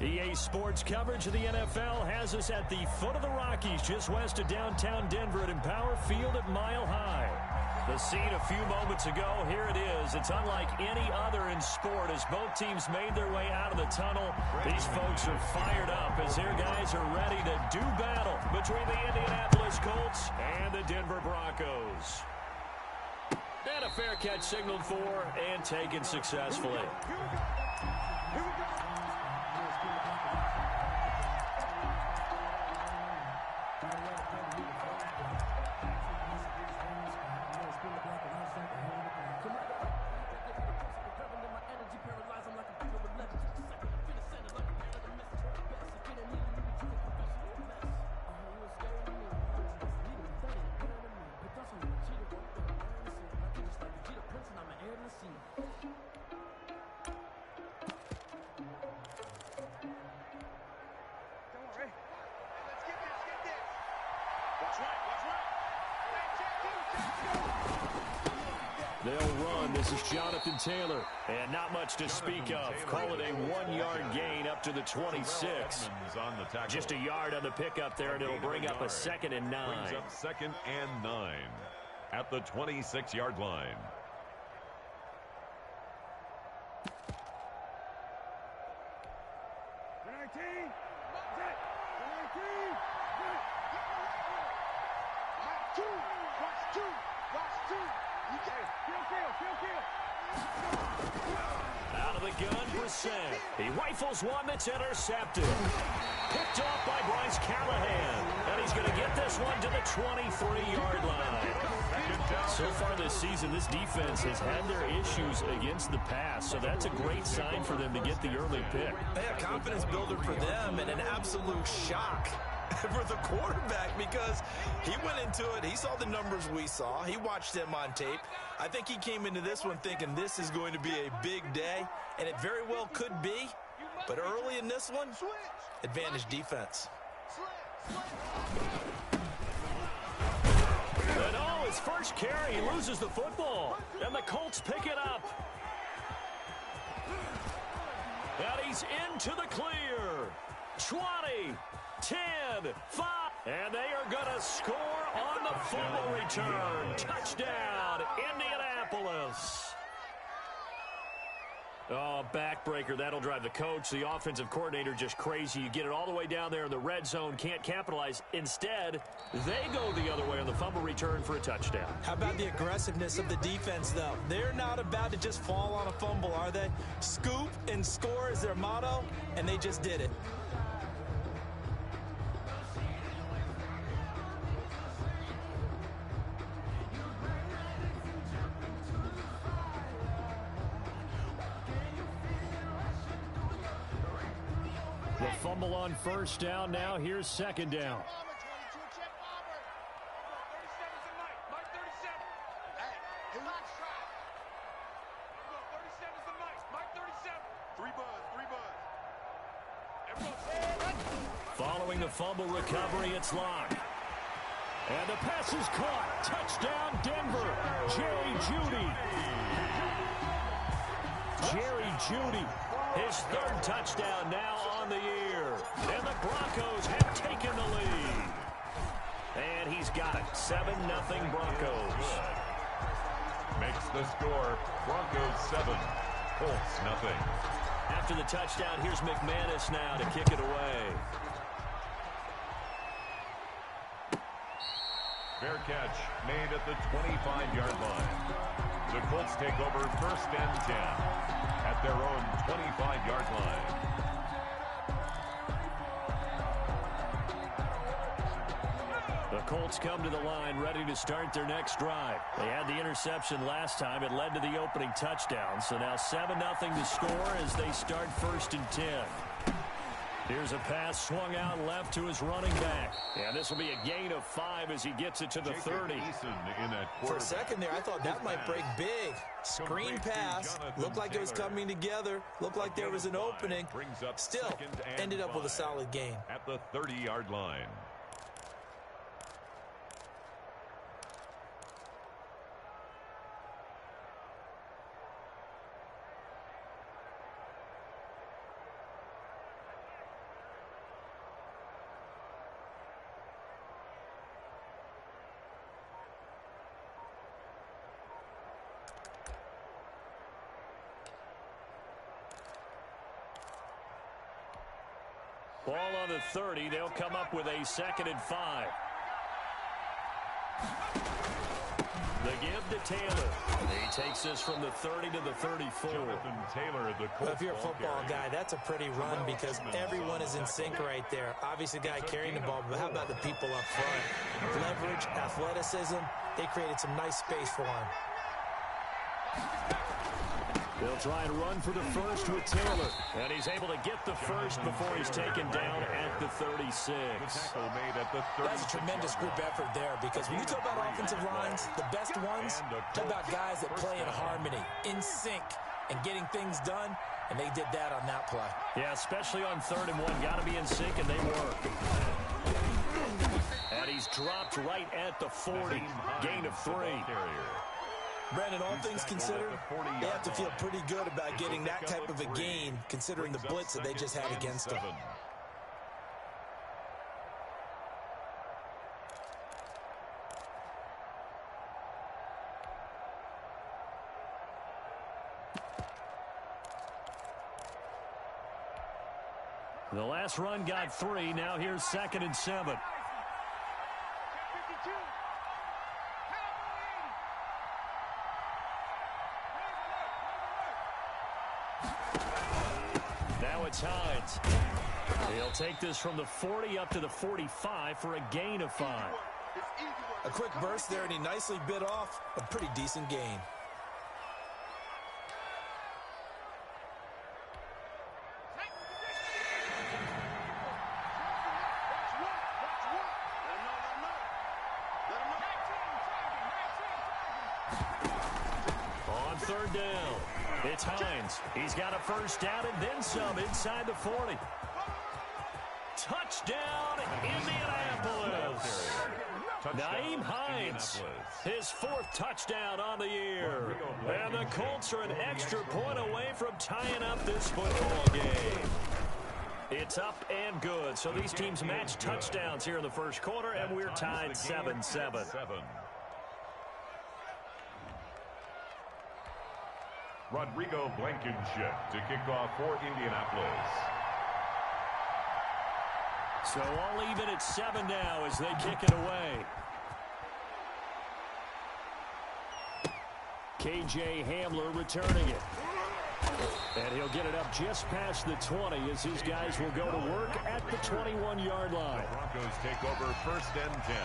EA Sports coverage of the NFL has us at the foot of the Rockies, just west of downtown Denver at Empower Field at Mile High. The scene a few moments ago, here it is. It's unlike any other in sport as both teams made their way out of the tunnel. These folks are fired up as their guys are ready to do battle between the Indianapolis Colts and the Denver Broncos. And a fair catch signaled for and taken successfully. They'll run. This is Jonathan Taylor. And not much to speak of. Call it a 1-yard gain up to the 26. Just a yard on the pickup there, and it'll bring up a 2nd and 9. Brings up 2nd and 9 at the 26-yard line. Out of the gun, Brissett. He rifles one that's intercepted. Picked off by Bryce Callahan. And he's going to get this one to the 23-yard line. So far this season, this defense has had their issues against the pass, so that's a great sign for them to get the early pick. A confidence builder for them and an absolute shock for the quarterback because he went into it. He saw the numbers we saw. He watched them on tape. I think he came into this one thinking this is going to be a big day, and it very well could be. But early in this one, advantage defense. And oh, his first carry, he loses the football. And the Colts pick it up. And he's into the clear. 20, 10, 5. And they are going to score on the fumble return. Touchdown, Indianapolis. Oh, backbreaker. That'll drive the coach, the offensive coordinator, just crazy. You get it all the way down there in the red zone, can't capitalize. Instead, they go the other way on the fumble return for a touchdown. How about the aggressiveness of the defense, though? They're not about to just fall on a fumble, are they? Scoop and score is their motto, and they just did it. The fumble on first down. Now here's second down. Following the fumble recovery, it's locked. And the pass is caught. Touchdown, Denver. Jerry Jeudy. Jerry Jeudy. His third touchdown now on the year. And the Broncos have taken the lead. And he's got it. 7-0 Broncos. Makes the score. Broncos 7, Colts 0. After the touchdown, here's McManus now to kick it away. Fair catch made at the 25-yard line. The Colts take over 1st and 10 at their own 25-yard line. The Colts come to the line ready to start their next drive. They had the interception last time. It led to the opening touchdown. So now 7-0 to score as they start 1st and 10. Here's a pass swung out left to his running back. And this will be a gain of 5 as he gets it to the 30. For a second there, I thought that might break big. Screen pass. Looked like it was coming together. Looked like there was an opening. Still ended up with a solid gain. At the 30-yard line. Ball on the 30. They'll come up with a 2nd and 5. The give to Taylor. He takes this from the 30 to the 34. Jonathan Taylor, the well, if you're a football guy, that's a pretty run because everyone is in sync right there. Obviously, the guy carrying the ball, but how about the people up front? Leverage, athleticism. They created some nice space for him. They'll try and run for the first with Taylor. And he's able to get the first before he's taken down at the 36. That's a tremendous group effort there because when you talk about offensive lines, the best ones, talk about guys that play in harmony, in sync, and getting things done, and they did that on that play. Yeah, especially on 3rd and 1. Got to be in sync, and they work. And he's dropped right at the 40. Gain of 3. Brandon, all things considered, they have to feel pretty good about getting that type of a gain, considering the blitz that they just had against them. The last run got 3. Now here's 2nd and 7. Now it's Hines. He'll take this from the 40 up to the 45 for a gain of 5. A quick burst there, and he nicely bit off a pretty decent gain. On 3rd down, it's Hines. He's got a first down and then some inside the 40. Touchdown, Indianapolis. Naeem Hines, his 4th touchdown on the year. And the Colts are an extra point away from tying up this football game. It's up and good. So these teams match touchdowns here in the first quarter, and we're tied 7-7. Rodrigo Blankenship to kick off for Indianapolis. So all even at 7 now as they kick it away. KJ Hamler returning it. And he'll get it up just past the 20 as his guys will go to work at the 21-yard line. The Broncos take over 1st and 10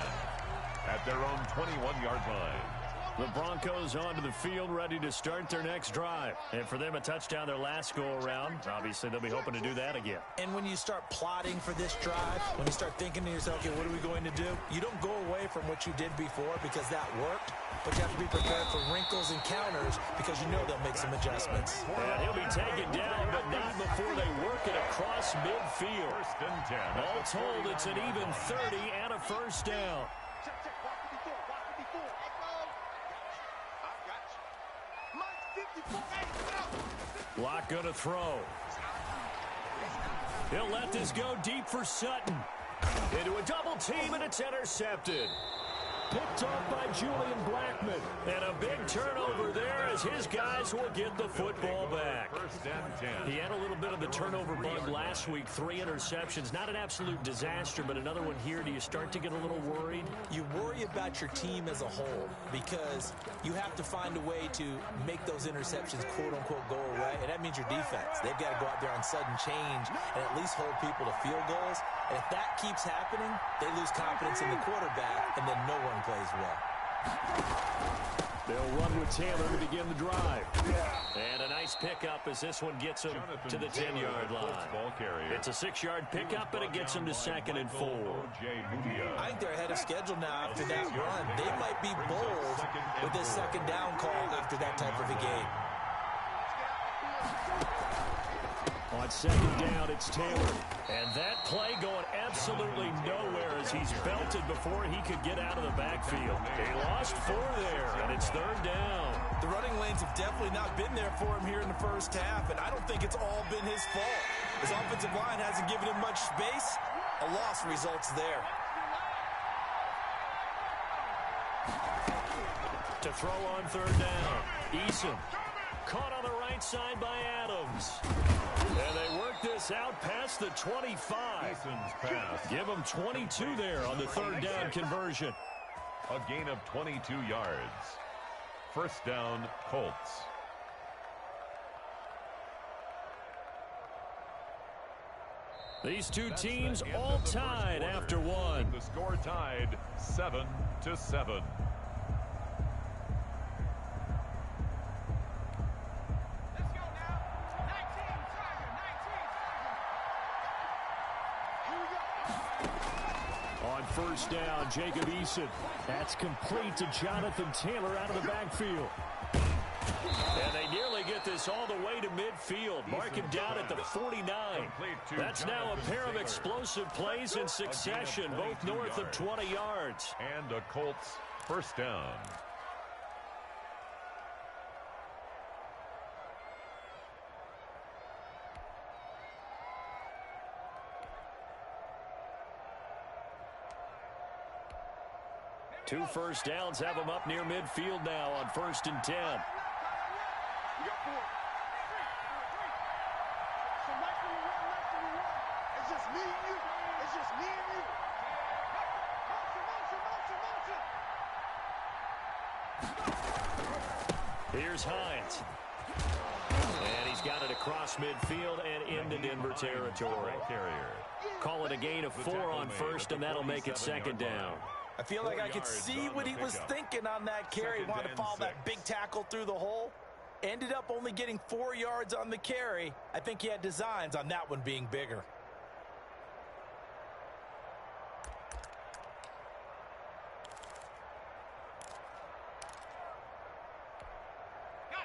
at their own 21-yard line. The Broncos onto the field, ready to start their next drive. And for them, a touchdown their last go-around. Obviously, they'll be hoping to do that again. And when you start plotting for this drive, when you start thinking to yourself, okay, what are we going to do? You don't go away from what you did before because that worked, but you have to be prepared for wrinkles and counters because you know they'll make some adjustments. And he'll be taken down, but not before they work it across midfield. 1st and 10. All told, it's an even 30 and a first down. Block going to throw. He'll let this go deep for Sutton. Into a double team, and it's intercepted. Picked off by Julian Blackman. And a big turnover there as his guys will get the football back. 1st and 10. He had a little bit of the turnover bug last week. 3 interceptions. Not an absolute disaster, but another one here. Do you start to get a little worried? You worry about your team as a whole because you have to find a way to make those interceptions, quote-unquote, go away. And that means your defense. They've got to go out there on sudden change and at least hold people to field goals. And if that keeps happening, they lose confidence in the quarterback, and then no one plays well. They'll run with Taylor to begin the drive. And a nice pickup as this one gets him to the 10-yard line. It's a 6-yard pickup, and it gets him to 2nd and 4. I think they're ahead of schedule now after that run. They might be bold with this 2nd down call after that type of a game. On 2nd down, it's Taylor. And that play going absolutely nowhere as he's belted before he could get out of the backfield. He lost 4 there, and it's 3rd down. The running lanes have definitely not been there for him here in the first half, and I don't think it's all been his fault. His offensive line hasn't given him much space. A loss results there. To throw on 3rd down, Eason. Caught on the right side by Adams. And they work this out past the 25. Pass. Give them 22 there on the third down conversion. A gain of 22 yards. First down, Colts. These two teams all tied after one. The score tied 7-7. On first down, Jacob Eason. That's complete to Jonathan Taylor out of the backfield. And they nearly get this all the way to midfield. Mark him down at the 49. That's now a pair of explosive plays in succession, both north of 20 yards. And a Colts first down. Two first downs have them up near midfield now on 1st and 10. Here's Hines. And he's got it across midfield and into Denver territory. Call it a gain of 4 on first, and that'll make it second down. I feel like I could see what he was thinking on that carry. Wanted to follow that big tackle through the hole. Ended up only getting 4 yards on the carry. I think he had designs on that one being bigger.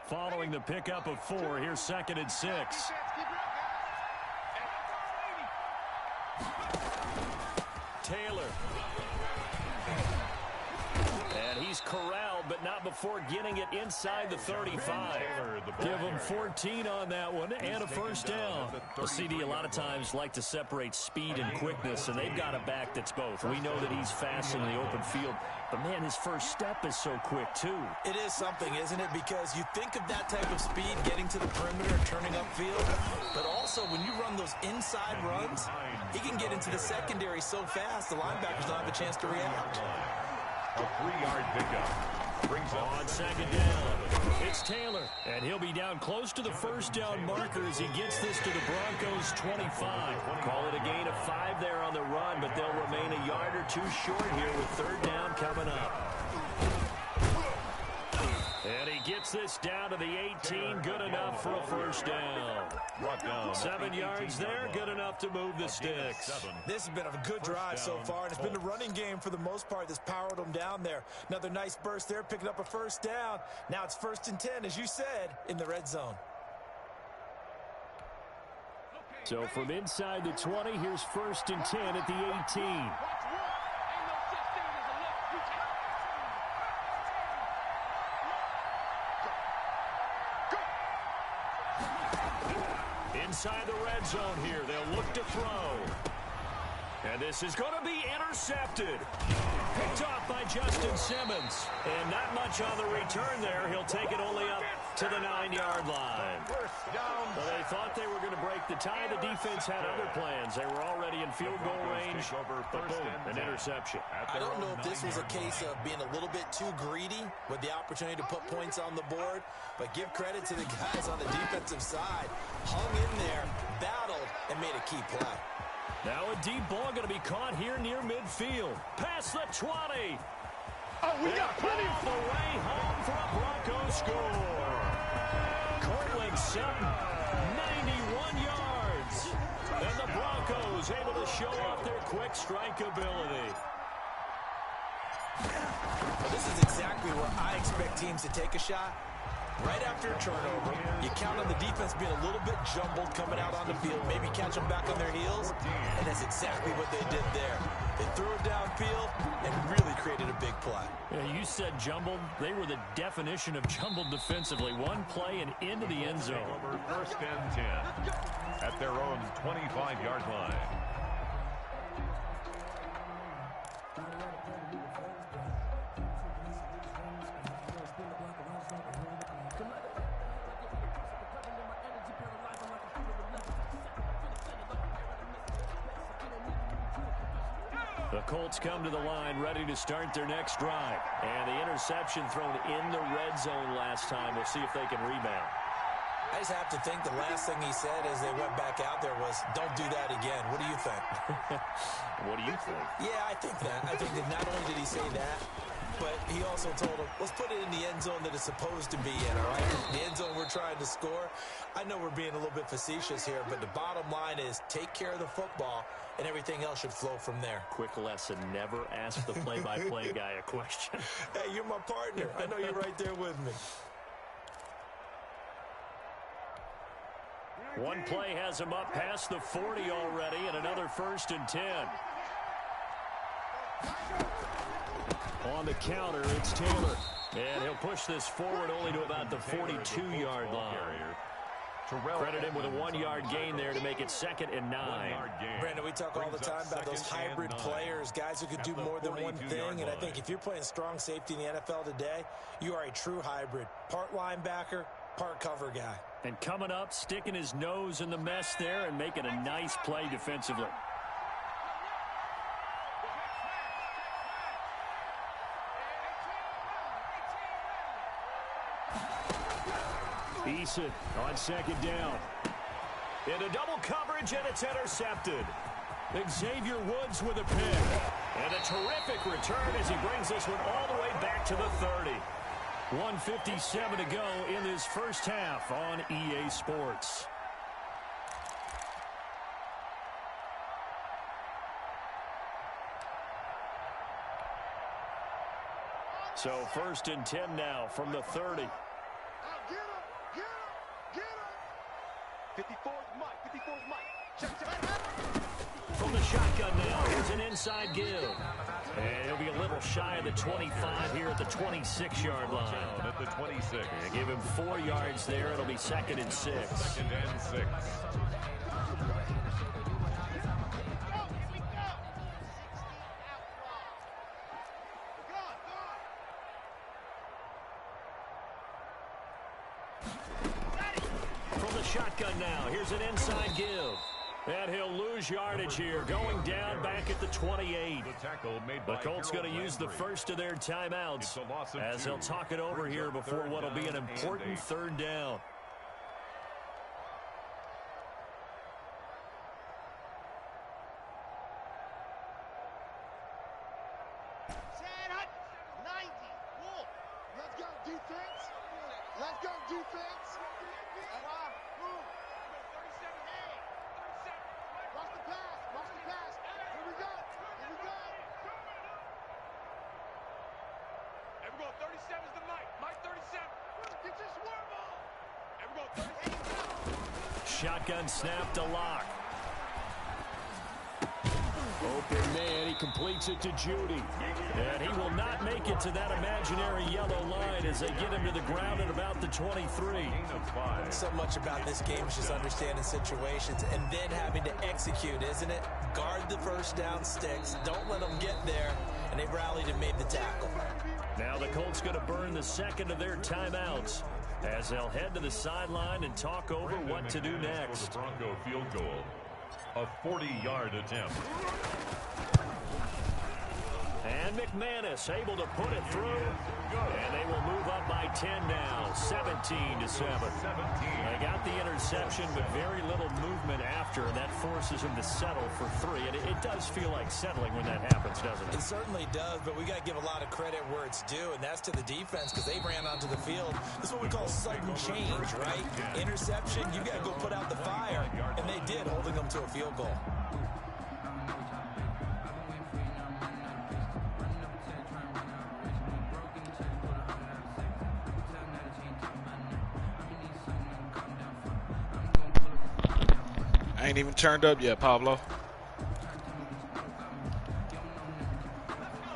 Following the pickup of 4, here's 2nd and 6. Taylor. And he's corralled, but not before getting it inside the 35. Give him 14 on that one and a first down. The CD a lot of times like to separate speed and quickness, and they've got a back that's both. We know that he's fast in the open field, but man, his first step is so quick too. It is something, isn't it? Because you think of that type of speed getting to the perimeter, turning upfield, but also when you run those inside runs, he can get into the secondary so fast the linebackers don't have a chance to react. A 3-yard pickup. Brings on 2nd down. It's Taylor, and he'll be down close to the first down marker as he gets this to the Broncos' 25. Call it a gain of 5 there on the run, but they'll remain a yard or two short here with 3rd down coming up. And he gets this down to the 18, good enough for a first down. 7 yards there, good enough to move the sticks. This has been a good drive so far, and it's been the running game for the most part that's powered them down there. Another nice burst there, picking up a first down. Now it's 1st and 10, as you said, in the red zone. So from inside the 20, here's 1st and 10 at the 18. Inside the red zone here, they'll look to throw. And this is going to be intercepted. Picked off by Justin Simmons. And not much on the return there. He'll take it only up to the 9-yard line. Well, they thought they were going to break the tie. The defense had other plans. They were already in field goal range. But boom, an interception. I don't know if this was a case of being a little bit too greedy with the opportunity to put points on the board. But give credit to the guys on the defensive side. Hung in there, battled, and made a key play. Now a deep ball going to be caught here near midfield. Past the 20. Oh, we got plenty of the way home for a Broncos score. Cortland Sutton, 91 yards. And the Broncos able to show off their quick strike ability. Well, this is exactly where I expect teams to take a shot. Right after a turnover, you count on the defense being a little bit jumbled coming out on the field, maybe catch them back on their heels, and that's exactly what they did there. They threw it downfield and really created a big play. Yeah, you said jumbled. They were the definition of jumbled defensively. One play and into the end zone. Over 1st and 10 at their own 25-yard line. The Colts come to the line ready to start their next drive. And the interception thrown in the red zone last time. We'll see if they can rebound. I just have to think the last thing he said as they went back out there was, don't do that again. What do you think? What do you think? Yeah, I think that. I think that not only did he say that, but he also told him, let's put it in the end zone that it's supposed to be in, all right? The end zone we're trying to score. I know we're being a little bit facetious here, but the bottom line is take care of the football, and everything else should flow from there. Quick lesson, never ask the play-by-play guy a question. Hey, you're my partner. I know you're right there with me. One play has him up past the 40 already, and another 1st and 10. On the counter, it's Taylor. And he'll push this forward only to about the 42-yard line. Credit him with a 1-yard gain there to make it 2nd and 9. Brandon, we talk all the time about those hybrid players, guys who could do more than one thing. And I think if you're playing strong safety in the NFL today, you are a true hybrid. Part linebacker, part cover guy. And coming up, sticking his nose in the mess there and making a nice play defensively. Eason on 2nd down. Into double coverage, and it's intercepted. Xavier Woods with a pick. And a terrific return as he brings this one all the way back to the 30. 1:57 to go in this first half on EA Sports. So 1st and 10 now from the 30. Get him! 54's Mike. 54's Mike. Check. From the shotgun now, here's an inside give. And he'll be a little shy of the 25 here at the 26-yard line. At the 26. And give him 4 yards there. It'll be 2nd and 6. 2nd and 6. From the shotgun now, here's an inside give. And he'll lose yardage here, going down back at the 28. The Colts going to use the first of their timeouts as they'll talk it over here before what will be an important 3rd down. Let's go defense. Watch the pass. Here we go. And we're going 37's the Mike 37. Get your swarm ball. And we're going 37. Shotgun snap to Lock. Open man, he completes it to Judy. And he will not make it to that imaginary yellow line as they get him to the ground at about the 23. So much about this game is just understanding situations and then having to execute, isn't it? Guard the first down sticks. Don't let them get there. And they rallied and made the tackle. Now the Colts going to burn the 2nd of their timeouts as they'll head to the sideline and talk over what to do next. Bronco field goal. A 40-yard attempt. And McManus able to put it through. And they will move up by 10 now, 17-7. They got the interception, but very little movement after, and that forces him to settle for 3. And it does feel like settling when that happens, doesn't it? It certainly does, but we got to give a lot of credit where it's due, and that's to the defense because they ran onto the field. This is what we call sudden change, right? Interception, you got to go put out the fire, and they did, holding them to a field goal. I ain't even turned up yet, Pablo.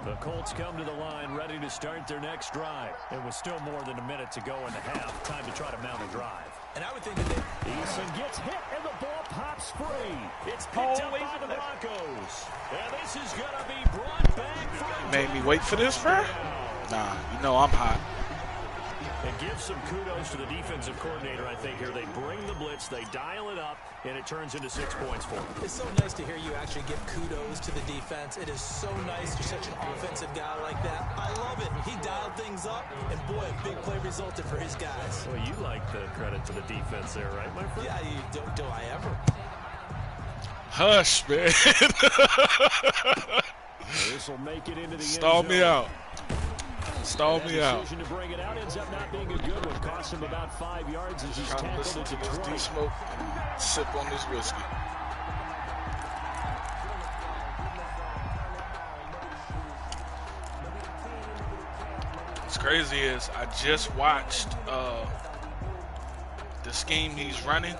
The Colts come to the line ready to start their next drive. It was still more than a minute to go in the half. Time to try to mount a drive. And I would think that Eason gets hit and the ball pops free. It's picked up by the Broncos. And this is going to be brought back. Made me wait for this, bro? Nah, you know I'm hot. And give some kudos to the defensive coordinator, I think, here. They bring the blitz, they dial it up, and it turns into 6 points for them. It's so nice to hear you actually give kudos to the defense. It is so nice. You're such an offensive guy like that. I love it. He dialed things up, and boy, a big play resulted for his guys. Well, you like the credit to the defense there, right, my friend? Yeah, do I ever? Hush, man. This will make it into the Stall end me zone. out. Stall me out. Decision to bring it out ends up not being a good one. Cost him about 5 yards as he's Trying to listen tackled to into this 20. D-smoke and sip on this whiskey. What's crazy is I just watched the scheme he's running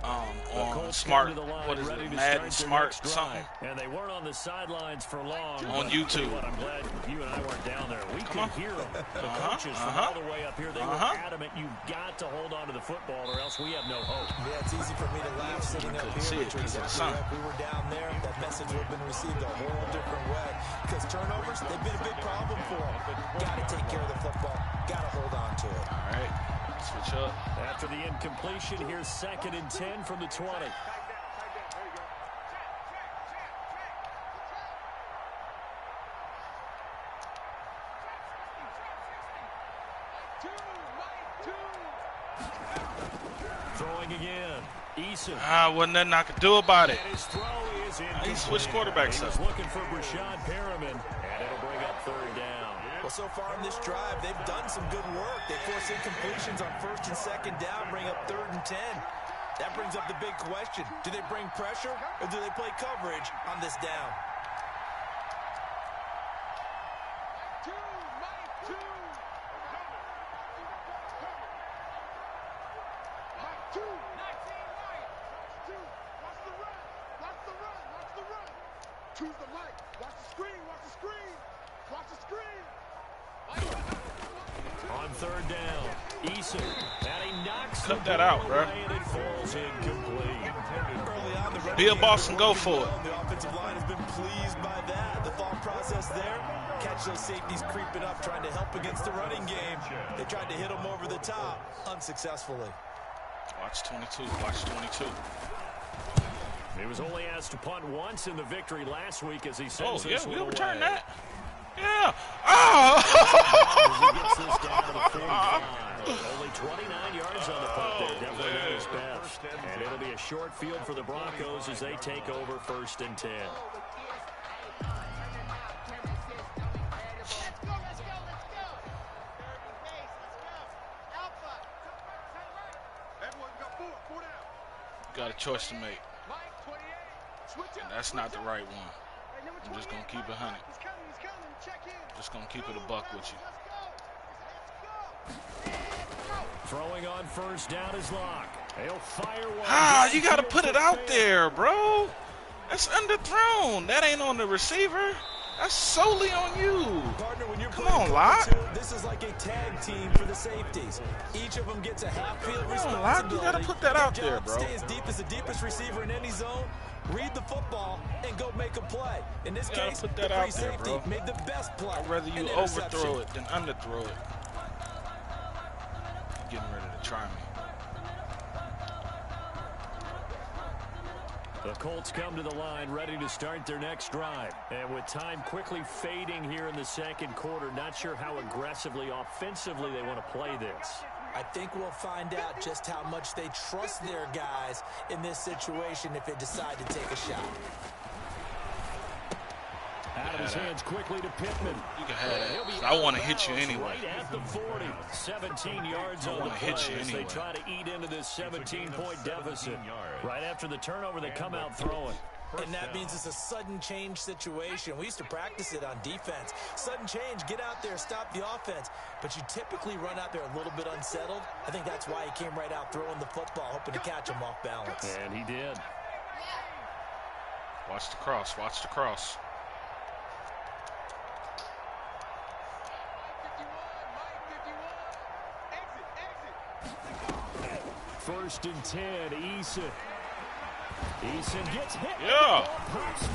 on Smart, what is it, Madden Smart something? And they weren't on the sidelines for long. On YouTube. I'm glad you and I weren't down there. We could hear them. The coaches from all the way up here, they were adamant, you've got to hold on to the football or else we have no hope. Yeah, it's easy for me to laugh sitting up here. But we were down there, that message would have been received a whole different way. Because turnovers, they've been a big problem for them. Got to take care of the football. Got to hold on to it. All right, switch up. After the incompletion, here's 2nd and 10 from the 20. Throwing again. Eason. Wasn't nothing I could do about it. And his throw is in. He switched quarterbacks He up. was looking for Brashad Perriman, and it'll bring up 3rd down. Well, so far in this drive, they've done some good work. They force incompletions on 1st and 2nd down, bring up 3rd and 10. That brings up the big question. Do they bring pressure, or do they play coverage on this down? Choose the light. Watch the screen. Watch the screen. Watch the screen. On 3rd down, Eason. And he knocks Cut that out, bro. and it falls incomplete. Early on, the running Be a game boss has and go worked for it. well. The offensive line has been pleased by that. The thought process there, catch those safeties creeping up, trying to help against the running game. They tried to hit them over the top, unsuccessfully. Watch 22. Watch 22. He was only asked to punt once in the victory last week as he sends Oh, yeah, this one we'll return away. that. Yeah. Oh! As he gets this down to the 45. Only 29 yards on the punt there. Definitely not his best. And it'll be a short field for the Broncos as they take over 1st and 10. Got a choice to make. And that's not the right one. I'm just going to keep it 100. Just going to keep it a buck with you. Throwing on 1st down is Locke. He'll fire one. You got to put it out there, bro. That's underthrown. That ain't on the receiver. That's solely on you. Partner, when you're Come on, Locke. This is like a tag team for the safeties. Each of them gets a half-field responsibility. Locke, you got to put that out there, bro. Stay as deep as the deepest receiver in any zone. Read the football and go make a play. In this case, put that the out free there, safety bro. made the best play. I'd rather you An interception. overthrow it than underthrow it. You're getting ready to try me. The Colts come to the line ready to start their next drive. And with time quickly fading here in the 2nd quarter, not sure how aggressively, offensively they want to play this. I think we'll find out just how much they trust their guys in this situation if they decide to take a shot. Out of his hands quickly to Pittman. You can have that. I want to hit you anyway. Right at the 40. 17 yards on the play as they try to eat into this 17-point deficit. Right after the turnover, they come out throwing. And that means it's a sudden change situation. We used to practice it on defense. Sudden change, get out there, stop the offense. But you typically run out there a little bit unsettled. I think that's why he came right out throwing the football, hoping to catch him off balance. And he did. Watch the cross. Watch the cross. First and 10, Eason. Eason gets hit. Yeah.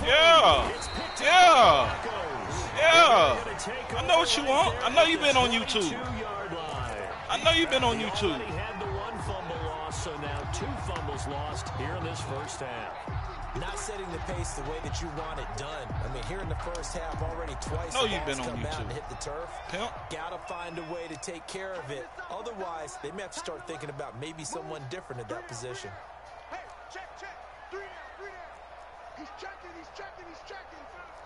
Yeah. Yeah. Yeah. I know what you want. I know you've been on YouTube. I know you've been on YouTube. He had the one fumble loss, so now 2 fumbles lost here in this first half. Not setting the pace the way that you want it done. I mean, here in the first half, already twice I know the you've been ball's on come out YouTube. and hit the turf. Pimp. Gotta find a way to take care of it. Otherwise, they may have to start thinking about maybe someone different at that position. Hey, check. 3 down. He's checking.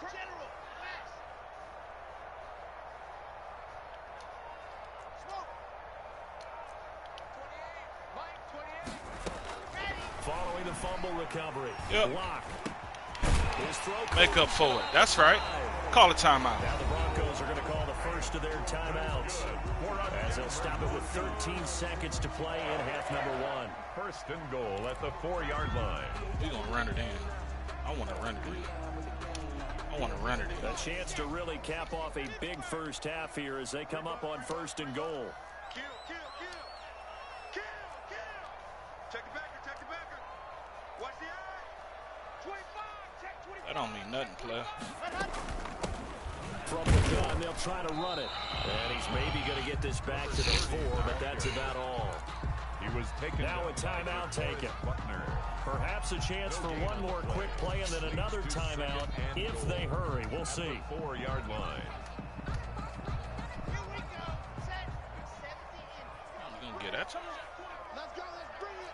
General, relax. Smoke. 28. Mike, 28. Following the fumble recovery. Yep. Block. His throw Make up for it. That's right. Call a timeout. Now the Broncos are going to call the first of their timeouts, as they'll stop it with 13 seconds to play in half number 1. First and goal at the 4-yard line. We're going to run it in. I want to run it in. A chance to really cap off a big first half here as they come up on first and goal. Kill. Check the backer. Watch the eye. 25. Check 25. That don't mean nothing, player. From the gun, they'll try to run it. And he's maybe going to get this back to the 4, but that's about all. He was taken. Now a timeout taken. Buckner. Perhaps a chance for one more quick play and then another timeout if they hurry. We'll see. 4-yard line. Here we go. Set. 17 in. You going to get at him? Let's go. Let's bring it.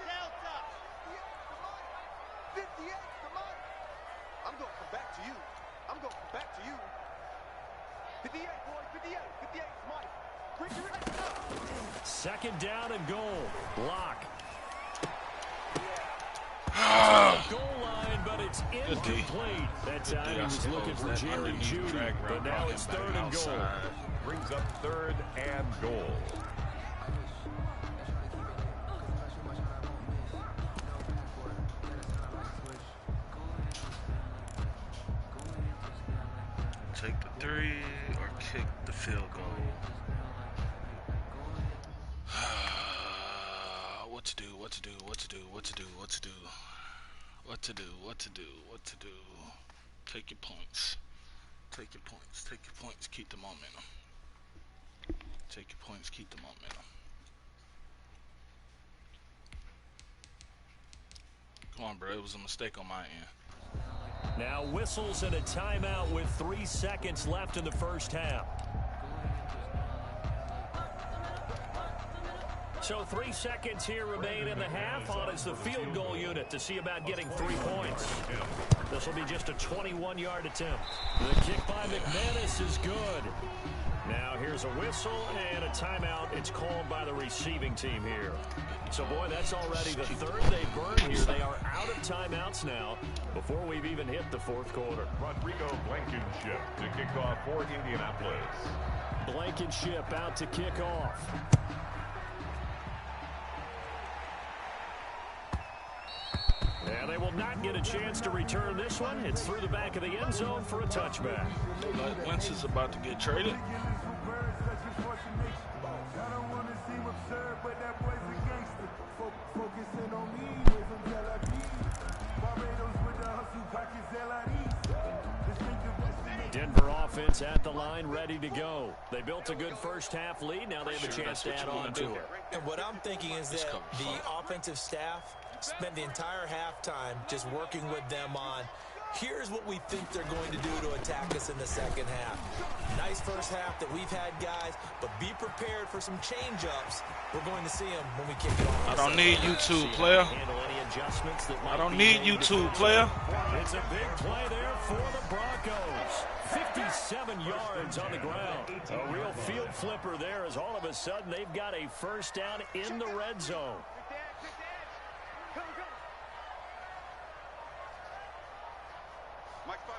Delta. 58. Come on. I'm going to come back to you. 58, boy. 58. 58. Mike. Bring your up. Second down and goal. Block. Goal line, but it's incomplete. That time he was looking for Jerry Judy, but now it's third and goal. Brings up 3rd and goal. Take the 3 or kick the field goal. What to do. Take your points. Keep the momentum. Come on, bro. It was a mistake on my end. Now whistles and a timeout with 3 seconds left in the first half. So 3 seconds here remain in the half. On is the field goal unit to see about getting 3 points. This will be just a 21-yard attempt. The kick by McManus is good. Now here's a whistle and a timeout. It's called by the receiving team here. So, boy, that's already the 3rd they've burned here. They are out of timeouts now before we've even hit the 4th quarter. Rodrigo Blankenship to kick off for Indianapolis. Blankenship out to kick off. And they will not get a chance to return this one. It's through the back of the end zone for a touchback. But Wentz is about to get traded. Denver offense at the line, ready to go. They built a good first half lead. Now they have a chance to add on to it. And what I'm thinking is that the offensive staff spent the entire halftime just working with them on, here's what we think they're going to do to attack us in the second half. Nice first half that we've had, guys, but be prepared for some change-ups. We're going to see them when we kick it off. I don't need YouTube, player. I don't need YouTube, player. It's a big play there for the Broncos. 57 yards on the ground. A real field flipper there as all of a sudden they've got a first down in the red zone. Mike 5-4.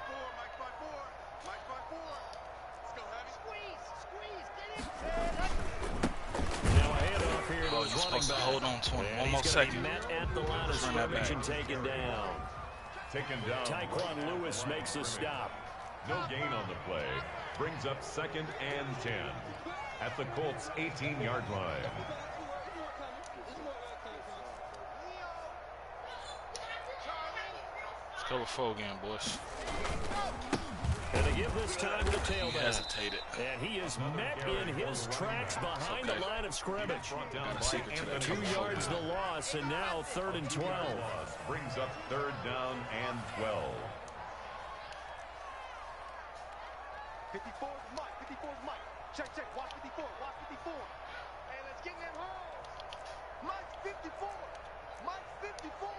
Let's go, Heavy. Squeeze. Now a handoff here to Oh, his you're supposed to running hold back. on to him. And One he's more gonna second. be met at the line of Run that scrimmage back. and taken down. Taken down. Tyquan Lewis makes the stop. No gain on the play. Brings up 2nd and 10 at the Colts' 18-yard line. Let's cover 4 again, boys. And they give this time to the tailback. He hesitated. And he is met in his tracks behind the line of scrimmage. Got a secret to that. 2 yards the loss, and now 3rd and 12. Brings up 3rd down and 12. 54 is Mike. 54 is Mike. Check, check. Watch 54. Watch 54. Hey, let's get in them holes. Mike's 54. Mike's 54.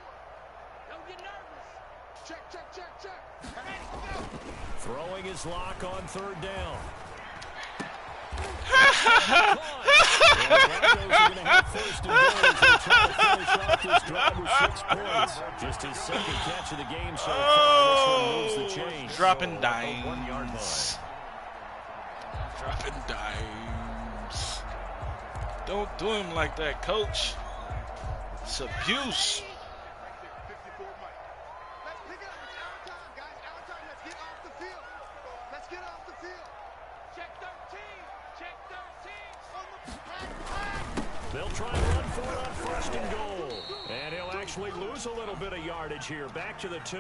Don't get nervous. Check, check, check, check. Hey, go. Throwing his lock on 3rd down. The Broncos are going to have 1st and goal as they try to finish off this drive with 6 points. Just his 2nd catch of the game so far. This one moves the chain. Dropping dimes. Dropping dimes. Don't do him like that, coach. It's abuse. 54 Mike. Let's pick it up. It's our time, guys. Our time. Let's get off the field. Let's get off the field. Check 13. Check 13. They'll try and run for it on 1st and goal. And he'll actually lose a little bit of yardage here. Back to the 2.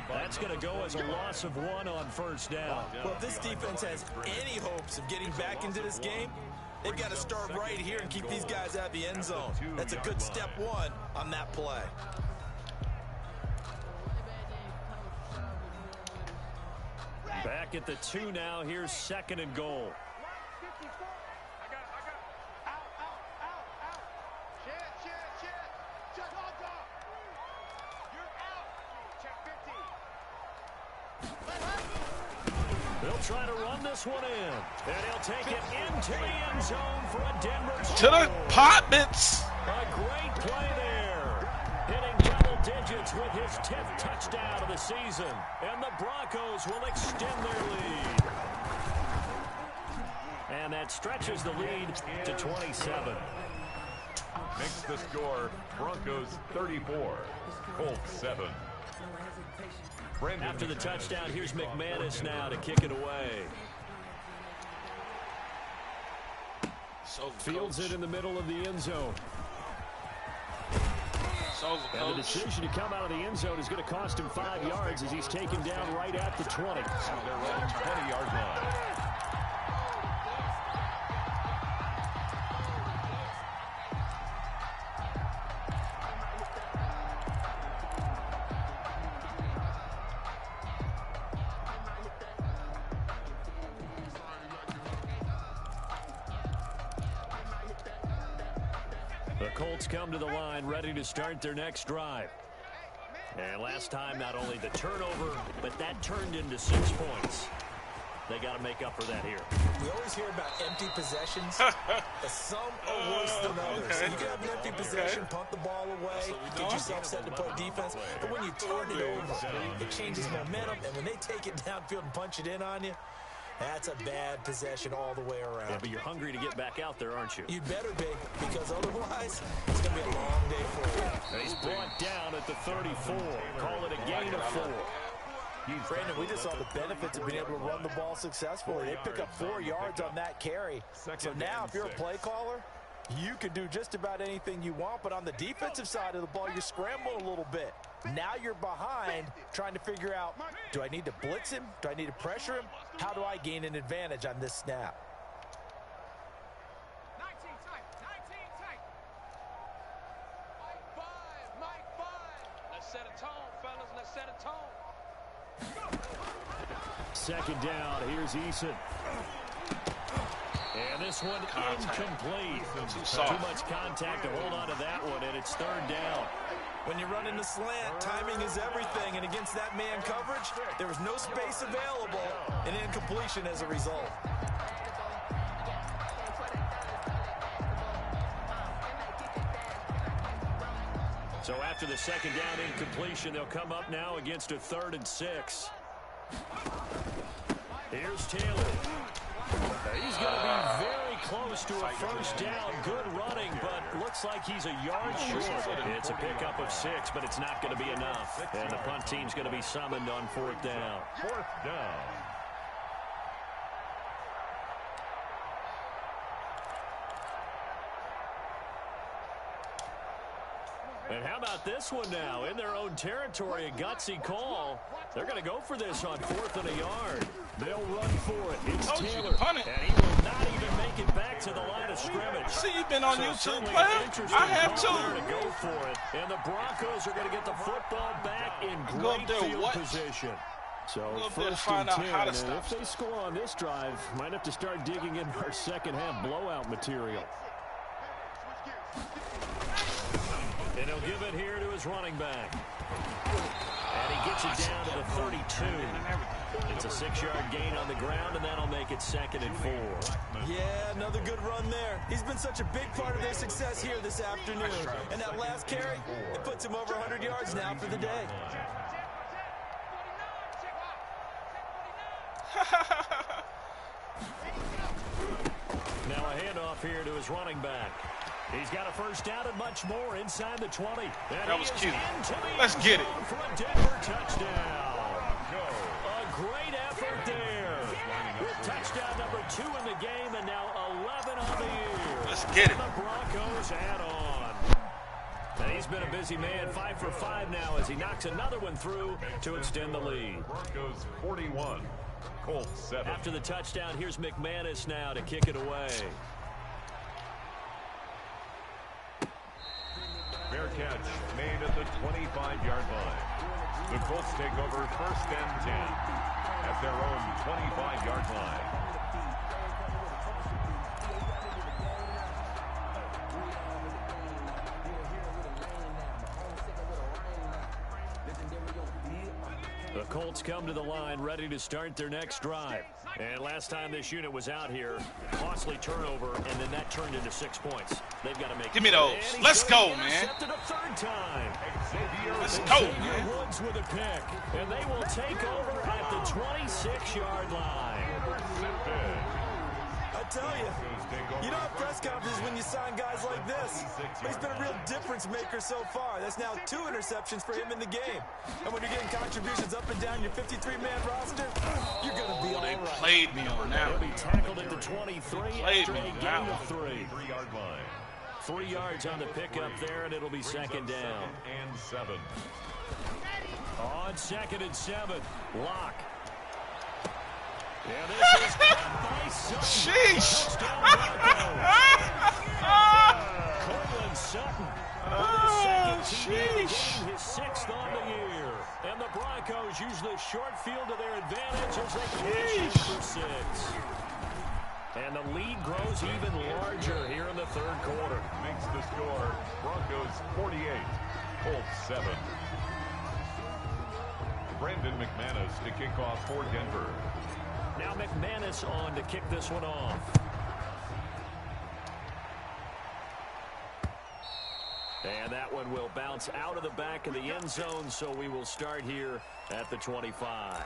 That's going to go as a loss of 1 on 1st down. Well, if this defense has any hopes of getting back into this game, they've got to start right here and keep these guys out of the end zone. That's a good step 1 on that play. Back at the 2 now. Here's 2nd and goal. 54. I got it. Out. Check. Check hard dog. You're out. Check 50. They'll try to run this one in. And he'll take it into the end zone for a Denver To the score. Potbits. A great play there. Hitting double digits with his 10th touchdown of the season. And the Broncos will extend their lead. And that stretches the lead to 27. Makes the score Broncos 34, Colts 7. After the touchdown, here's McManus now to kick it away. Fields it in the middle of the end zone. And the decision to come out of the end zone is going to cost him 5 yards as he's taken down right at the 20. They're running 20-yard line. The Colts come to the line ready to start their next drive. And last time, not only the turnover, but that turned into 6 points. They got to make up for that here. We always hear about empty possessions. Some are worse than others. Okay. You can have an empty possession, punt the ball away, get yourself set to play defense. But when you turn it over, it changes momentum. And when they take it downfield and punch it in on you, that's a bad possession all the way around. Yeah, but you're hungry to get back out there, aren't you? You'd better be, because otherwise, it's going to be a long day for you. And he's brought down at the 34. Call it a gain of 4. Brandon, we just saw the benefits of being able to run the ball successfully. They pick up 4 yards on that carry. So now, if you're a play caller, you can do just about anything you want. But on the defensive side of the ball, you're scrambling a little bit. Now you're behind, trying to figure out, do I need to blitz him? Do I need to pressure him? How do I gain an advantage on this snap? 19 tight. 19 tight. Mike 5. Let's set a tone, fellas. Let's set a tone. 2nd down. Here's Eason. And this one incomplete. Too much contact to hold on to that one, and it's 3rd down. When you're running the slant, timing is everything. And against that man coverage, there was no space available, and incompletion as a result. So after the 2nd down incompletion, they'll come up now against a 3rd and 6. Here's Taylor. He's going to be very close to a 1st down. Good running, but looks like he's a yard short. It's a pickup of 6, but it's not going to be enough. And the punt team's going to be summoned on 4th down. 4th down. And how about this one now? In their own territory, a gutsy call. They're going to go for this on 4th and a yard. They'll run for it. It's Taylor, punt it. and he will not even make it back to the line of scrimmage. See, you've been on YouTube, player. I have too. To go for it, and the Broncos are going to get the football back in great field position. So first and 10, and if they score on this drive, might have to start digging in our second half blowout material. And he'll give it here to his running back. And he gets it down to the 32. It's a 6-yard gain on the ground, and that'll make it 2nd and 4. Yeah, another good run there. He's been such a big part of their success here this afternoon. And that last carry, it puts him over 100 yards now for the day. Now a handoff here to his running back. He's got a first down and much more inside the 20. And that was cute. Let's get it. For a Denver touchdown. A great effort there. With touchdown number 2 in the game and now 11 on the year. Let's get it. And the Broncos add on. And he's been a busy man, 5 for 5 now as he knocks another one through to extend the lead. Broncos 41, Colts 7. After the touchdown, here's McManus now to kick it away. Fair catch made at the 25-yard line. The Colts take over 1st and 10 at their own 25-yard line. The Colts come to the line ready to start their next drive. And last time this unit was out here, costly turnover, and then that turned into 6 points. They've got to make. Give me those. Let's go, man. Intercepted a 3rd time. Let's go, man. Woods with a pick, and they will take over at the 26-yard line. I tell you don't have press conferences when you sign guys like this. But he's been a real difference maker so far. That's now 2 interceptions for him in the game. And when you're getting contributions up and down your 53-man roster, you're going to be all right. They played me on that. He'll be tackled at the 23 after a gain of 3. 3-yard line. 3 yards on the pickup there, and it'll be 2nd down. 2nd and 7. On 2nd and 7, Lock. Yeah, this is caught by Sutton. Sheesh! Cortland Sutton with his second TD game, his 6th on the year. And the Broncos use the short field to their advantage as they cash in for 6. And the lead grows even larger here in the 3rd quarter. Makes the score Broncos 48, Colts 7. Brandon McManus to kick off for Denver. Now McManus on to kick this one off. And that one will bounce out of the back of the end zone, so we will start here at the 25.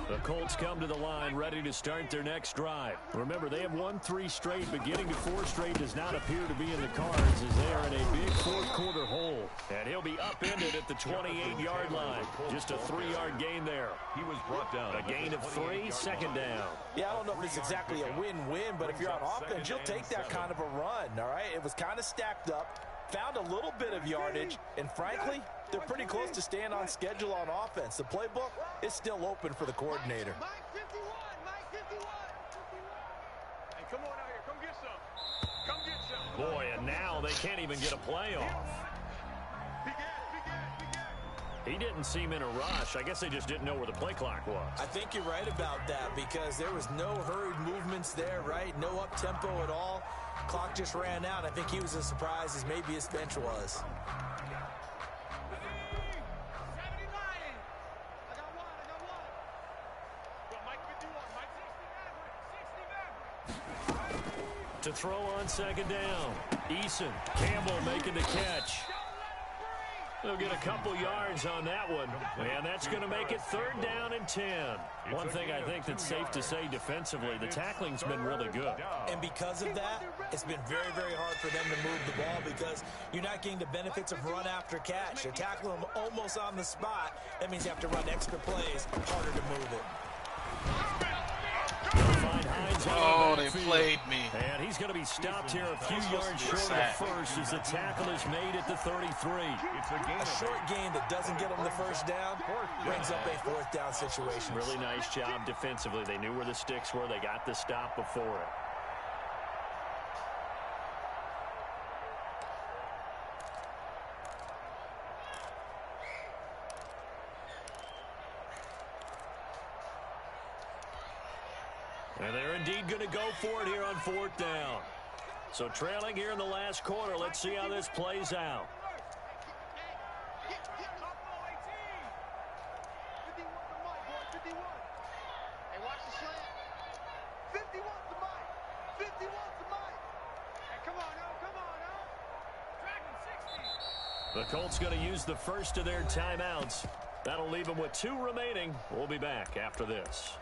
The Colts come to the line ready to start their next drive. Remember, they have won 3 straight, but getting to 4 straight does not appear to be in the cards as they are in a big 4th quarter hole. And he'll be upended at the 28-yard line. Just a 3-yard gain there. He was brought down. A gain of 3, 2nd down. Yeah, I don't know if it's exactly a win-win, but if you're on offense, you'll take that kind of a run, all right? It was kind of stacked up, found a little bit of yardage, and frankly, they're pretty close to staying on schedule on offense. The playbook is still open for the coordinator. Mike 51, Mike 51. Hey, come on out here. Come get some. Come get some. Boy, and now they can't even get a play off. He didn't seem in a rush. I guess they just didn't know where the play clock was. I think you're right about that because there was no hurried movements there, right? No up-tempo at all. Clock just ran out. I think he was as surprised as maybe his bench was. To throw on 2nd down. Eason, Campbell making the catch. They'll get a couple yards on that one, and that's going to make it 3rd down and 10. One thing I think that's safe to say defensively, the tackling's been really good. And because of that, it's been very, very hard for them to move the ball because you're not getting the benefits of run after catch. They're tackling them almost on the spot. That means you have to run extra plays, harder to move it. Oh, they played me. And he's going to be stopped here a few yards short of first as the tackle is made at the 33. A short gain that doesn't get them the first down brings up a 4th down situation. Really nice job defensively. They knew where the sticks were. They got the stop before it. And they're indeed going to go for it here on 4th down. So trailing here in the last quarter. Let's see how this plays out. The Colts going to use the first of their timeouts. That'll leave them with 2 remaining. We'll be back after this.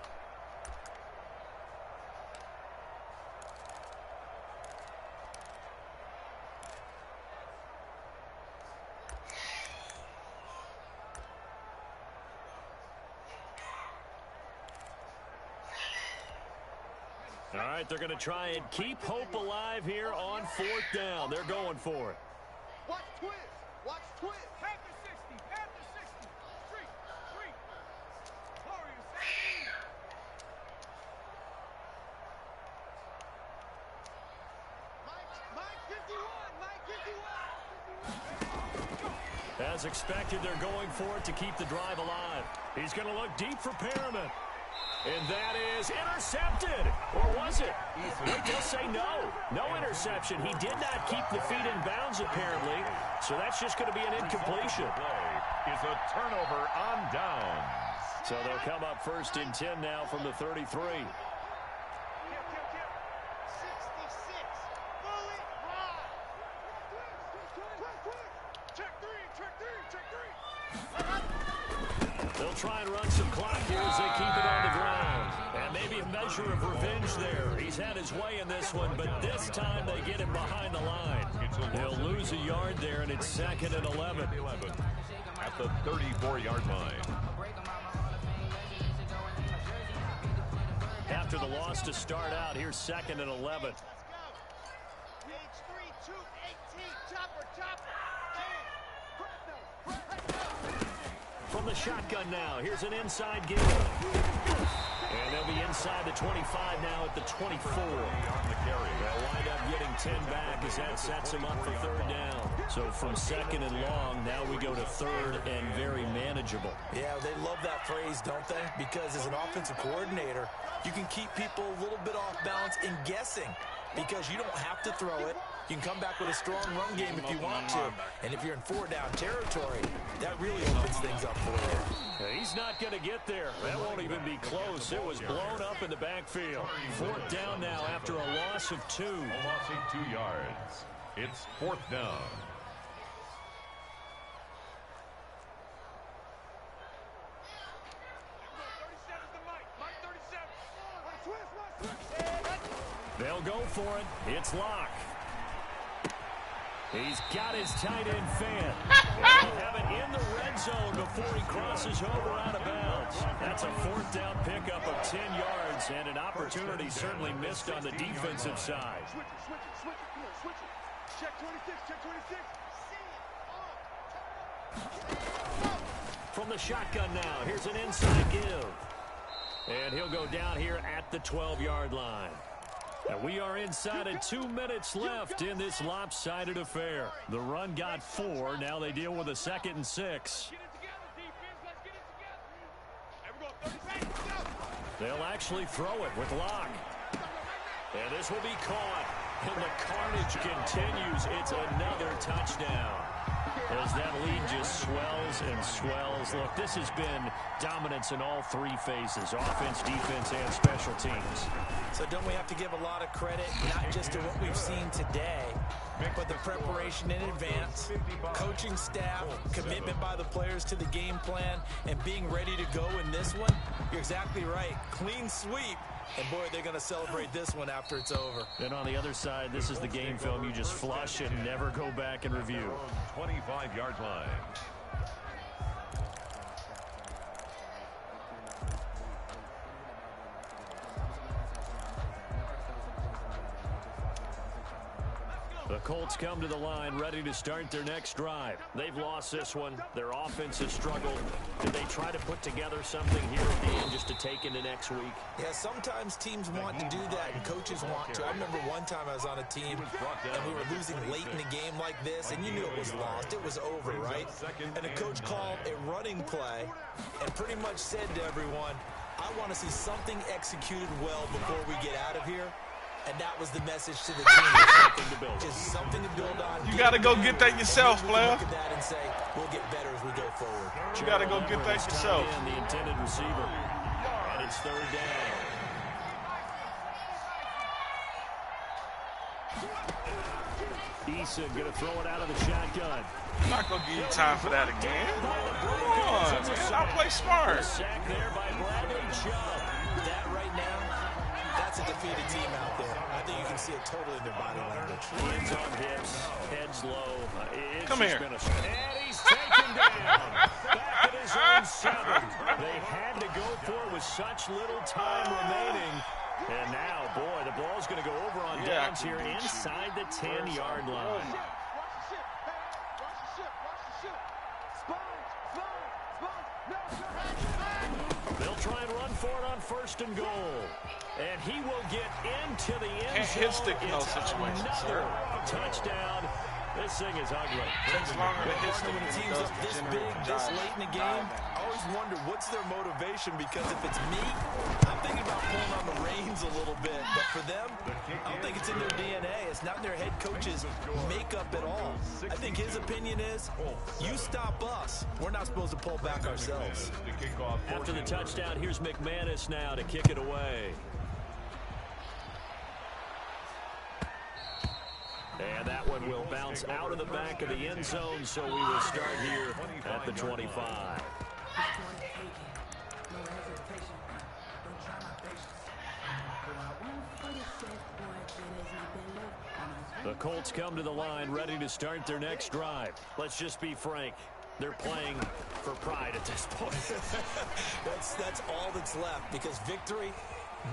All right, they're going to try and keep hope alive here on 4th down. They're going for it. Watch twist. Watch twist. After 60. After 60. 3. Warriors 17. Mike 51. Mike 51. As expected, they're going for it to keep the drive alive. He's going to look deep for Perriman. And that is intercepted. Or was it? Wait, they'll say no. No interception. He did not keep the feet in bounds, apparently. So that's just going to be an incompletion. Play is a turnover on downs. So they'll come up 1st and 10 now from the 33. 66. Fully ride. Check 3. They'll try and run some clock here as they keep it on the ground. And maybe a measure of revenge there. He's had his way in this one, but this time they get him behind the line. He'll lose a yard there, and it's 2nd and 11. At the 34-yard line. After the loss to start out, here's 2nd and 11. From the shotgun now, here's an inside give. And they'll be inside the 25 now at the 24. They'll wind up getting 10 back as that sets them up for 3rd down. So from 2nd and long, now we go to 3rd and very manageable. Yeah, they love that phrase, don't they? Because as an offensive coordinator, you can keep people a little bit off balance in guessing because you don't have to throw it. You can come back with a strong run game if you want to. And if you're in 4-down territory, that really opens things up for you. He's not going to get there. That won't even be close. It was blown up in the backfield. 4th down now after a loss of 2. A loss of 2 yards. It's 4th down. They'll go for it. It's Locke. He's got his tight end fan. He'll have it in the red zone before he crosses over out of bounds. That's a 4th down pickup of 10 yards and an opportunity certainly missed on the defensive side. Switch it. Check 26. From the shotgun now, here's an inside give. And he'll go down here at the 12-yard line. And we are inside of 2 minutes left in this lopsided affair. The run got 4. Now they deal with a 2nd and 6. They'll actually throw it with Locke. And this will be caught. And the carnage continues. It's another touchdown. as that lead just swells and swells. Look, this has been dominance in all three phases, offense, defense, and special teams. So don't we have to give a lot of credit, not just to what we've seen today, but the preparation in advance, coaching staff, commitment by the players to the game plan, and being ready to go in this one? You're exactly right. Clean sweep. And, boy, they're going to celebrate this one after it's over. And on the other side, this is the game film you just flush and never go back and review. 25-yard line. The Colts come to the line ready to start their next drive. They've lost this one. Their offense has struggled. Did they try to put together something here at the end just to take into next week? Yeah, sometimes teams want to do that and coaches want to. I remember one time I was on a team and we were losing late in a game like this and you knew it was lost. It was over, right? And the coach called a running play and pretty much said to everyone, I want to see something executed well before we get out of here. And that was the message to the team. Something to build. Just something to build on. You got to go get that yourself, player. Look at that and say, we'll get better as we go forward. You got to go get that yourself. The intended receiver. And it's third down. Eason going to throw it out of the shotgun. I'm not going to give you time for that again. Come on, man. I'll play smart. Sack there by Bradley Chubb. That right now, that's a defeated team out there. I think you can see it totally in their body language. Hands on hips, heads low. Come here. And he's taken down. Back at his own 7. They had to go for it with such little time remaining. And now, boy, the ball's going to go over on downs here inside the 10-yard line. They'll try and run for it on first and goal. And he will get into the end zone. Hit stick in those situations, sir. Touchdown. This thing is ugly. Takes longer to hit stick When a than it team's does up to this generate big, a this drive. late in the game, I always wonder what's their motivation, because if it's me, I'm thinking about pulling on the reins a little bit. But for them, I don't think it's in their DNA. It's not in their head coach's makeup at all. I think his opinion is, you stop us. We're not supposed to pull back ourselves. After the touchdown, here's McManus now to kick it away. And that one will bounce out of the back of the end zone, so we will start here at the 25. The Colts come to the line ready to start their next drive. Let's just be frank. They're playing for pride at this point. That's all that's left, because victory,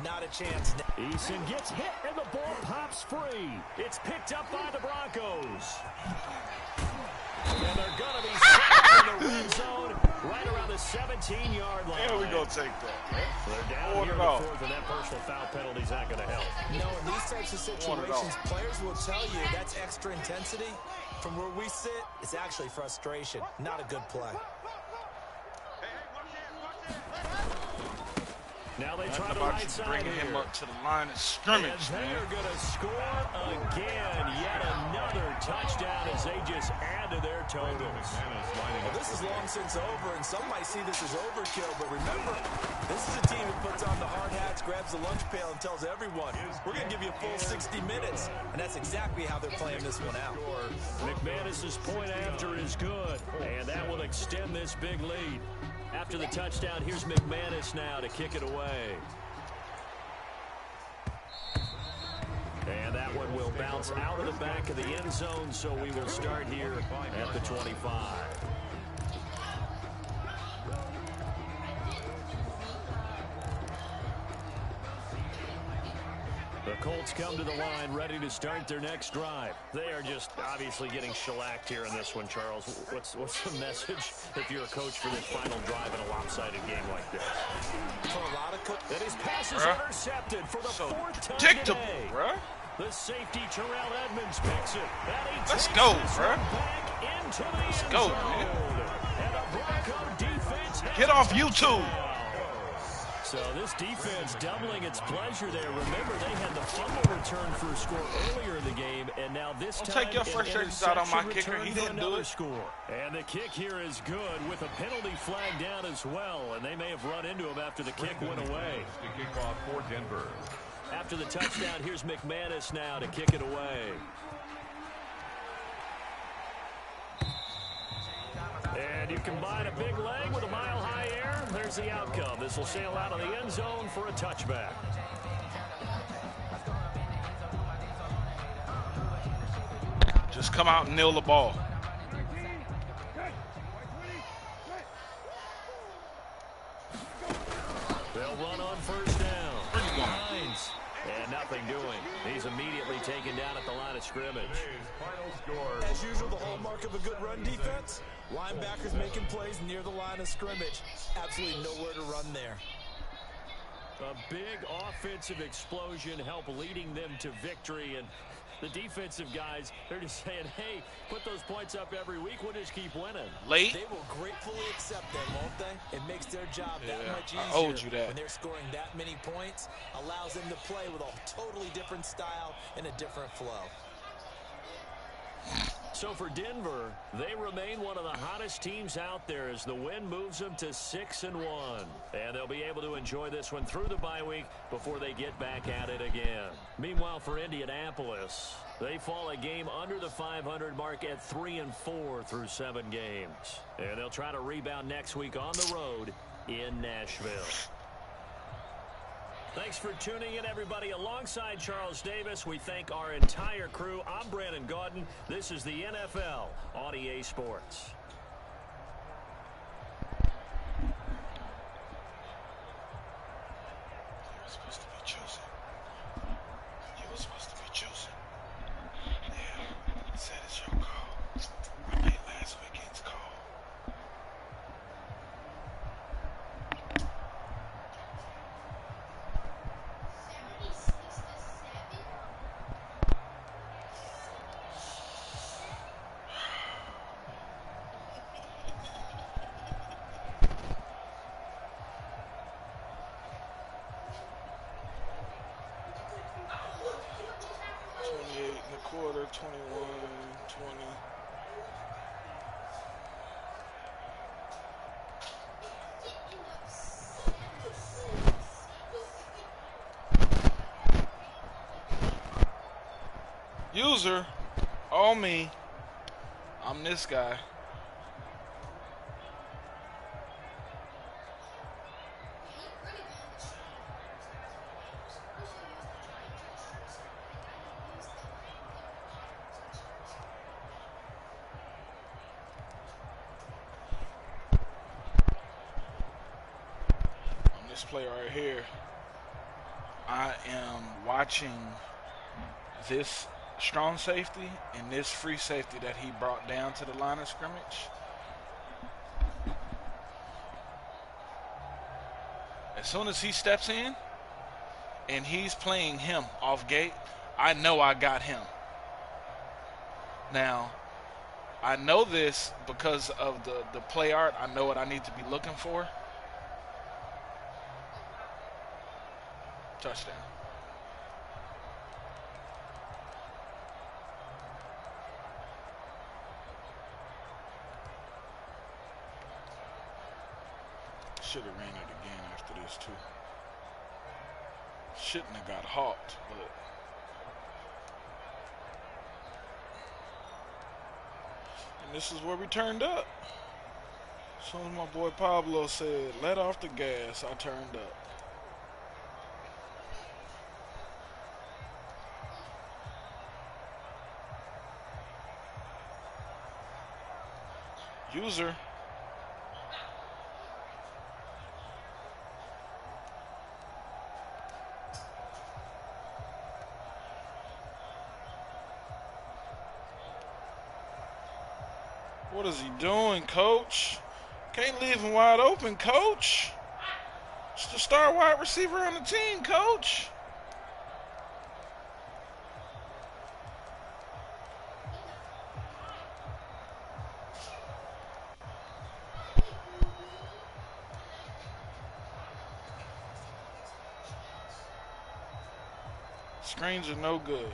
not a chance. Eason gets hit and the ball pops free. It's picked up by the Broncos. And they're going to be sacked in the red zone right around the 17-yard line. Yeah, we're going to take that. They're down here in the fourth, and that personal foul penalty's not going to help. No, in these types of situations, players will tell you that's extra intensity. From where we sit, it's actually frustration, not a good play. Now they try the right side bringing here. him up to the line of scrimmage, and they are going to score again. Yet another touchdown as they just add to their totals. Well, this is long since over, and some might see this as overkill, but remember, this is a team that puts on the hard hats, grabs the lunch pail, and tells everyone, we're going to give you a full 60 minutes. And that's exactly how they're playing this one out. McManus's point after is good, and that will extend this big lead. After the touchdown, here's McManus now to kick it away. And that one will bounce out of the back of the end zone, so we will start here at the 25. The Colts come to the line ready to start their next drive. They are just obviously getting shellacked here in this one, Charles. What's the message if you're a coach for this final drive in a lopsided game like this? For a lot of and his pass is intercepted for the fourth time today. Bruh. The safety Terrell Edmonds picks it. Let's go, bruh. Let's go, man. And the Bronco defense get off YouTube. So this defense doubling its pleasure there. Remember, they had the fumble return for a score earlier in the game, and now this time take your frustrations out on my kicker. He didn't do it. Score. And the kick here is good with a penalty flag down as well, and they may have run into him after the kick went away. To kick off for Denver. After the touchdown, here's McManus now to kick it away. And you combine a big leg with a mile-high air, there's the outcome. This will sail out of the end zone for a touchback. Just come out and nail the ball. They'll run on first down. Hines. And nothing doing. He's immediately taken down at the line of scrimmage. As usual, the hallmark of a good run defense, linebackers making plays near the line of scrimmage. Absolutely nowhere to run there. A big offensive explosion help leading them to victory, and the defensive guys, they're just saying, hey, put those points up every week, we'll just keep winning. Late. They will gratefully accept them, won't they? It makes their job that much easier. I owed you that. When they're scoring that many points, allows them to play with a totally different style and a different flow. So for Denver, they remain one of the hottest teams out there as the win moves them to 6-1. And they'll be able to enjoy this one through the bye week before they get back at it again. Meanwhile, for Indianapolis, they fall a game under the 500 mark at 3-4 through 7 games. And they'll try to rebound next week on the road in Nashville. Thanks for tuning in, everybody. Alongside Charles Davis, we thank our entire crew. I'm Brandon Gaudin. This is the NFL on EA Sports. You were supposed to be chosen. You were supposed to be chosen. Yeah, it said it's your call. I made last weekend's call. Quarter 21, 20. User, all me. I'm this guy. This play right here, I am watching this strong safety and this free safety that he brought down to the line of scrimmage. As soon as he steps in and he's playing him off gate, I know I got him. Now, I know this because of the play art. I know what I need to be looking for. Touchdown. Should have ran it again after this too. Shouldn't have got hawked, but and this is where we turned up. As soon as my boy Pablo said, let off the gas, I turned up. User. What is he doing, coach? Can't leave him wide open, coach. It's the star wide receiver on the team, coach. Screens are no good.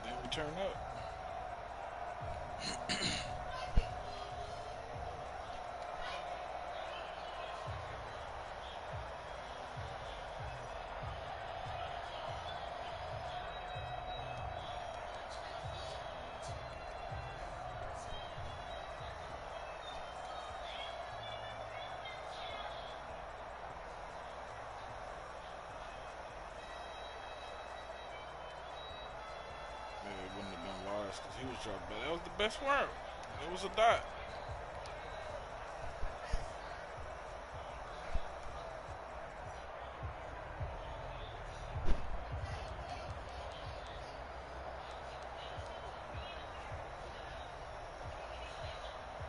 Then we turn up. It wouldn't have been Lars because he was dropped, but that was the best work. It was a dot.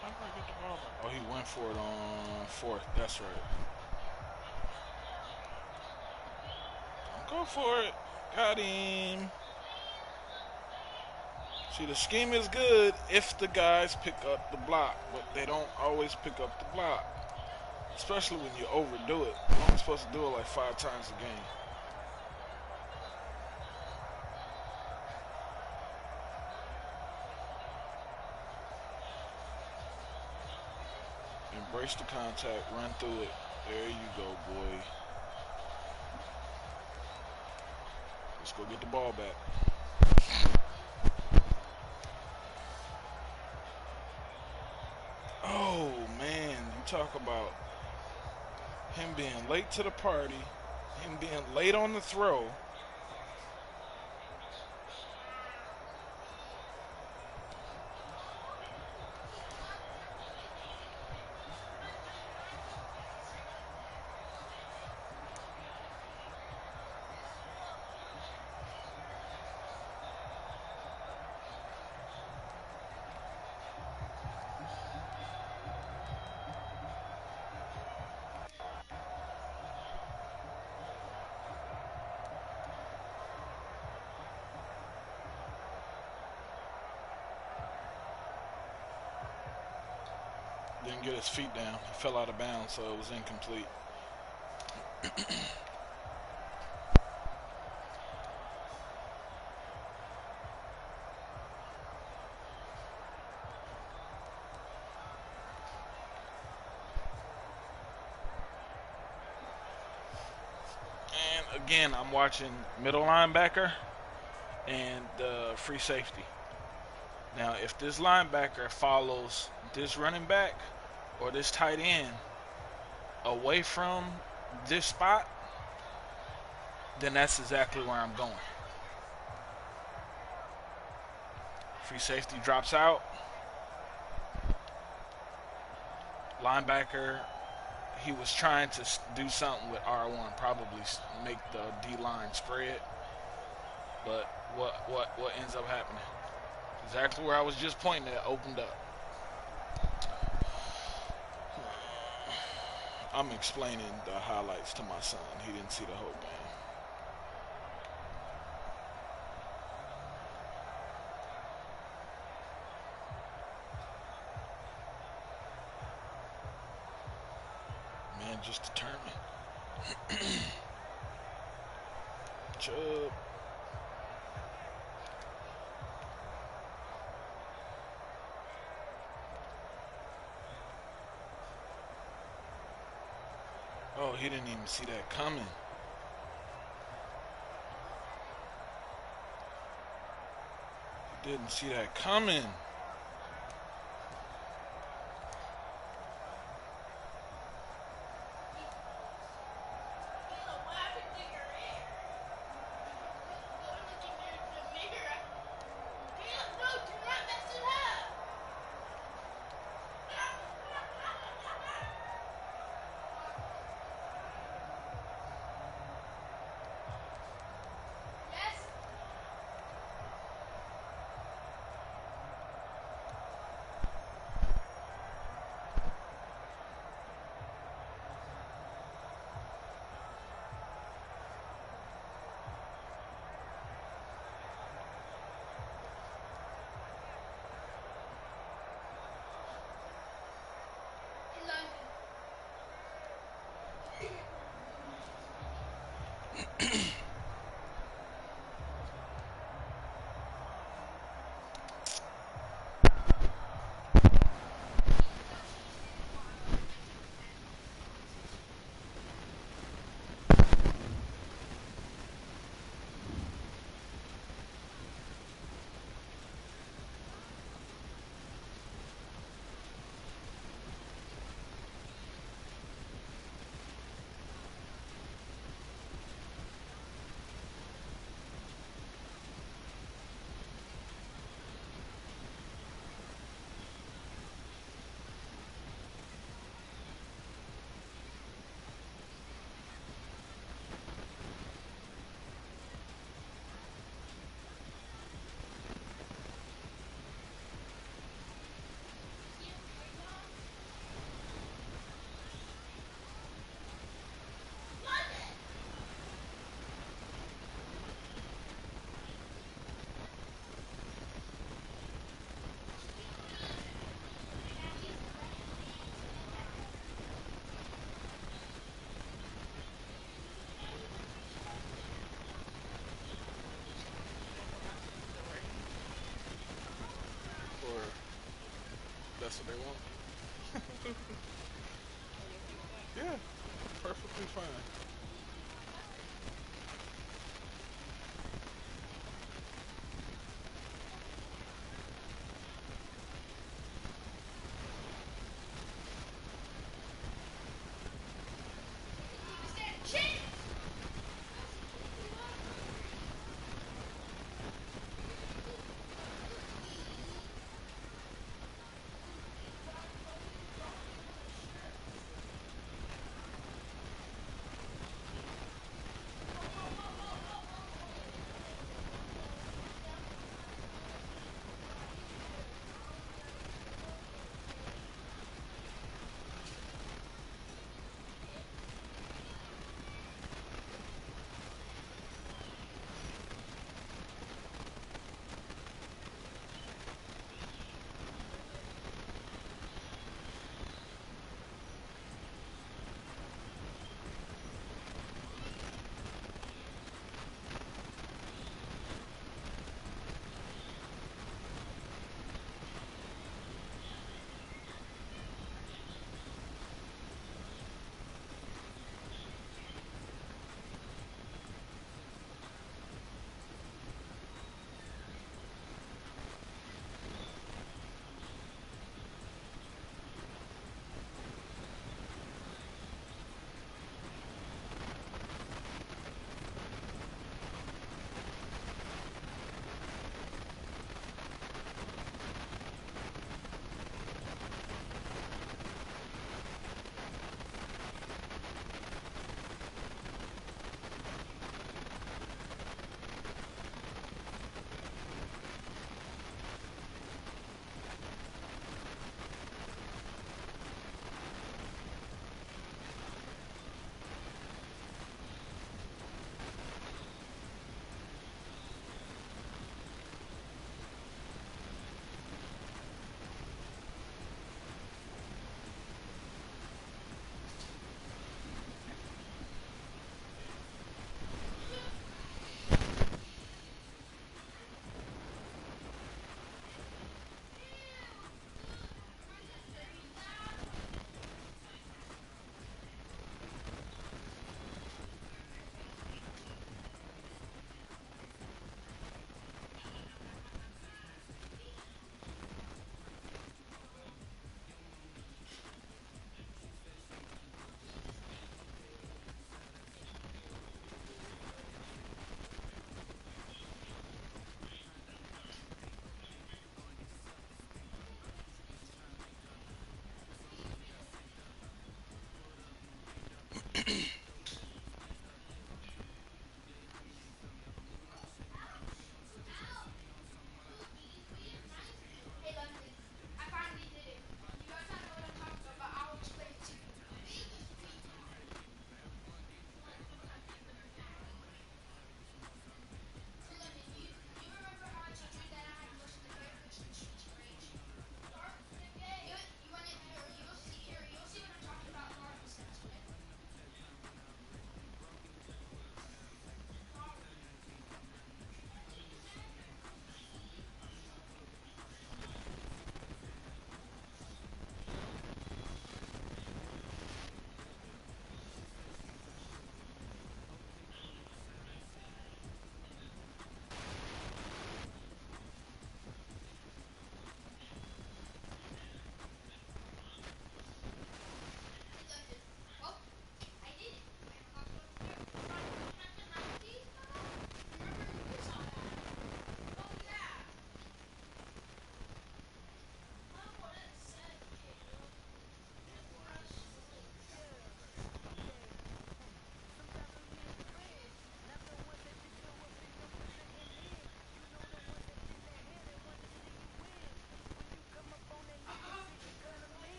How did I get the ball back? Oh, he went for it on fourth. That's right. Don't go for it. Got him. See, the scheme is good if the guys pick up the block, but they don't always pick up the block, especially when you overdo it. You're only supposed to do it like 5 times a game. Embrace the contact, run through it. There you go, boy. Let's go get the ball back. Oh, man, you talk about him being late to the party, him being late on the throw. Didn't get his feet down. He fell out of bounds, so it was incomplete. And again, I'm watching middle linebacker and free safety. Now, if this linebacker follows this running back or this tight end away from this spot, then that's exactly where I'm going. Free safety drops out. Linebacker, he was trying to do something with R1, probably make the D-line spread. But what ends up happening? Exactly where I was just pointing at opened up. I'm explaining the highlights to my son. He didn't see the whole game. Man, just determined. Chubb. Oh, he didn't even see that coming. He didn't see that coming. They won't. Yeah, perfectly fine.